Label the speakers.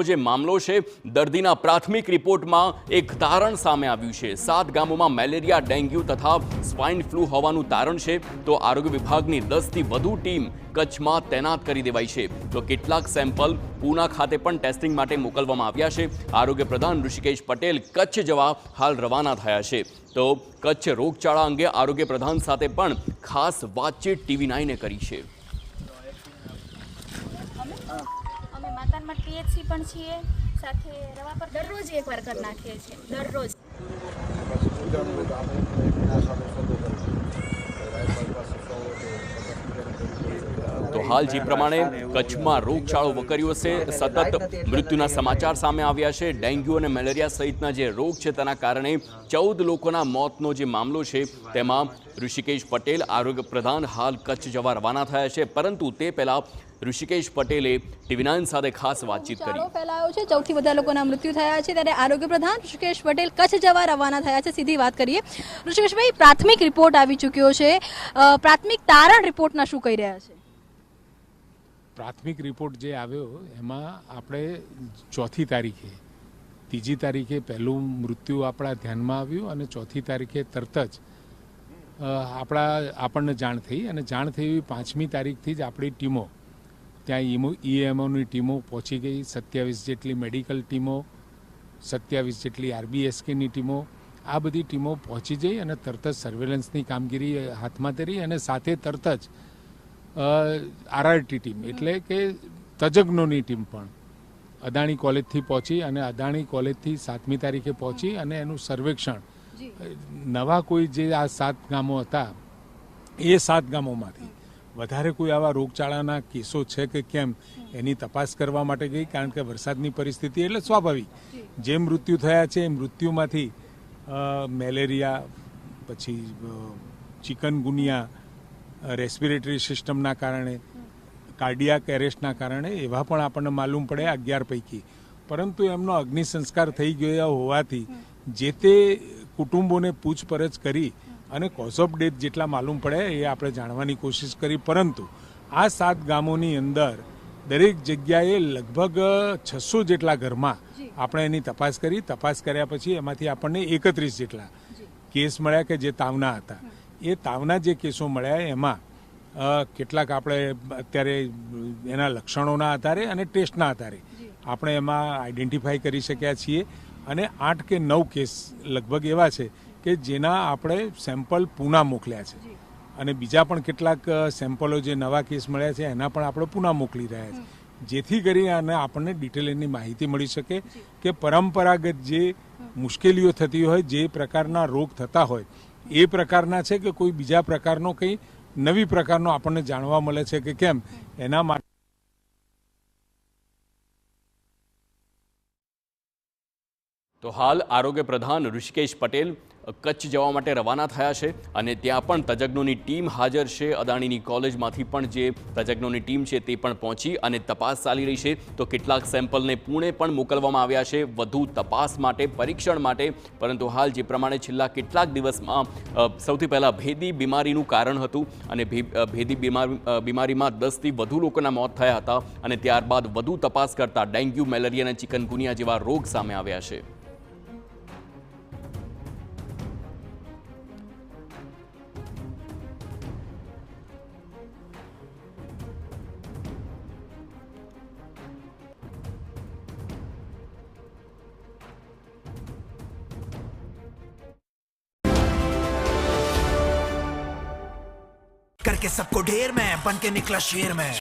Speaker 1: જે મામલો છે દર્દીના પ્રાથમિક રિપોર્ટમાં એક તારણ સામે આવ્યું છે। 7 ગામોમાં મેલેરિયા, ડેન્ગ્યુ તથા સ્વાઇન ફ્લૂ હોવાનું તારણ છે। તો આરોગ્ય વિભાગની 10 થી વધુ ટીમ કચ્છમાં તૈનાત કરી દેવાઈ છે। તો કેટલાક સેમ્પલ પૂના ખાતે પણ ટેસ્ટિંગ માટે મોકલવામાં આવ્યા છે। આરોગ્ય પ્રધાન ઋષિકેશ પટેલ કચ્છ જવા હાલ રવાના થયા છે। તો કચ્છ રોગચાળા અંગે આરોગ્ય પ્રધાન સાથે પણ ખાસ વાતચીત TV9 કરી છે।
Speaker 2: મકાનમાં ટીએચસી પણ છીએ, સાથે રવા પર દરરોજ એકવાર કરી નાખીએ છીએ, દરરોજ।
Speaker 1: તો હાલ જે પ્રમાણે કચ્છમાં રોગચાળો વકર્યો છે, સતત મૃત્યુના સમાચાર સામે આવ્યા છે। ડેન્ગ્યુ અને મેલેરિયા સહિતના જે રોગ છે તેના કારણે 14 લોકોના મોતનો જે મામલો છે તેમાં ઋષિકેશ પટેલ આરોગ્ય પ્રધાન હાલ કચ્છ જવા રવાના થયા છે। પરંતુ તે પહેલા ઋષિકેશ પટેલે TV9 સાથે ખાસ વાતચીત કરી।
Speaker 3: ફેલાયો છે, 14 થી વધુ લોકોના મૃત્યુ થયા છે, ત્યારે આરોગ્ય પ્રધાન ઋષિકેશ પટેલ કચ્છ જવા રવાના થયા છે। સીધી વાત કરીએ, ઋષિકેશભાઈ, પ્રાથમિક રિપોર્ટ આવી ચૂક્યો છે, પ્રાથમિક તારણ રિપોર્ટના શું કહી રહ્યા છે?
Speaker 4: પ્રાથમિક રિપોર્ટ જે આવ્યો એમાં આપણે 4મી તારીખે, 3જી તારીખે પહેલું મૃત્યુ આપણા ધ્યાનમાં આવ્યું અને 4મી તારીખે તરત જ આપણને જાણ થઈ અને જાણ થઈ 5મી તારીખથી જ આપણી ટીમો ત્યાં EMOની ટીમો પહોંચી ગઈ। 27 જેટલી મેડિકલ ટીમો, 27 જેટલી RBSKની ટીમો, આ બધી ટીમો પહોંચી જઈ અને તરત જ સર્વેલન્સની કામગીરી હાથમાં ધરી અને સાથે તરત જ RRT ટીમ એટલે કે તજજ્ઞોની ટીમ પણ અદાણી કોલેજથી પહોંચી અને અદાણી કોલેજથી 7મી તારીખે પહોંચી અને એનું સર્વેક્ષણ નવા કોઈ જે આ 7 ગામો હતા એ 7 ગામોમાંથી વધારે કોઈ આવા રોગચાળાના કેસો છે કે કેમ એની તપાસ કરવા માટે ગઈ, કારણ કે વરસાદની પરિસ્થિતિ એટલે સ્વાભાવિક જે મૃત્યુ થયા છે એ મૃત્યુમાંથી મેલેરિયા, પછી ચિકનગુનિયા, રેસ્પિરેટરી સિસ્ટમના કારણે, કાર્ડિયાક એરેસ્ટના કારણે એવા પણ આપણને માલુમ પડે 11 પૈકી। પરંતુ એમનો અગ્નિ સંસ્કાર થઈ ગયો હોવાથી જે તે કુટુંબોને પૂછપરછ કરી અને કોઝ ઓફ ડેથ જેટલા માલુમ પડે એ આપણે જાણવાની કોશિશ કરી। પરંતુ આ 7 ગામોની અંદર દરેક જગ્યાએ લગભગ 600 જેટલા ઘરમાં આપણે એની તપાસ કરી। તપાસ કર્યા પછી એમાંથી આપણને 31 જેટલા કેસ મળ્યા કે જે તાવના હતા। એ તાવના જે કેસો મળ્યા એમાં કેટલાક આપણે અત્યારે એના લક્ષણોના આધારે અને ટેસ્ટના આધારે આપણે એમાં આઈડેન્ટિફાઈ કરી શક્યા છીએ અને 8 કે 9 કેસ લગભગ એવા છે કે જેના આપણે સેમ્પલ પૂના મોકલ્યા છે અને બીજા પણ કેટલાક સેમ્પલો જે નવા કેસ મળ્યા છે એના પણ આપણે પૂના મોકલી રહ્યા છે, જેથી કરી અને આપણને ડિટેલ એની માહિતી મળી શકે કે પરંપરાગત જે મુશ્કેલીઓ થતી હોય, જે પ્રકારના રોગ થતા હોય એ પ્રકારના છે કે કોઈ બીજા પ્રકારનો કંઈ નવી પ્રકારનો આપણને જાણવા મળે છે કે કેમ, એના માટે
Speaker 1: તો હાલ આરોગ્ય પ્રધાન ઋષિકેશ પટેલ કચ્છ જવા માટે રવાના થયા છે અને ત્યાં પણ તજજ્ઞોની ટીમ હાજર છે। અદાણીની કોલેજમાંથી પણ જે તજજ્ઞોની ટીમ છે તે પણ પહોંચી અને તપાસ ચાલી રહી છે। તો કેટલાક સેમ્પલને પુણે પણ મોકલવામાં આવ્યા છે વધુ તપાસ માટે, પરીક્ષણ માટે। પરંતુ હાલ જે પ્રમાણે છેલ્લા કેટલાક દિવસમાં સૌથી પહેલાં ભેદી બીમારીનું કારણ હતું અને ભેદી બીમારીમાં 10 થી વધુ લોકોના મોત થયા હતા અને ત્યારબાદ વધુ તપાસ કરતા ડેન્ગ્યુ, મેલેરિયા અને ચિકનગુનિયા જેવા રોગ સામે આવ્યા છે।
Speaker 5: करके सबको ढेर में बन के निकला शेर में।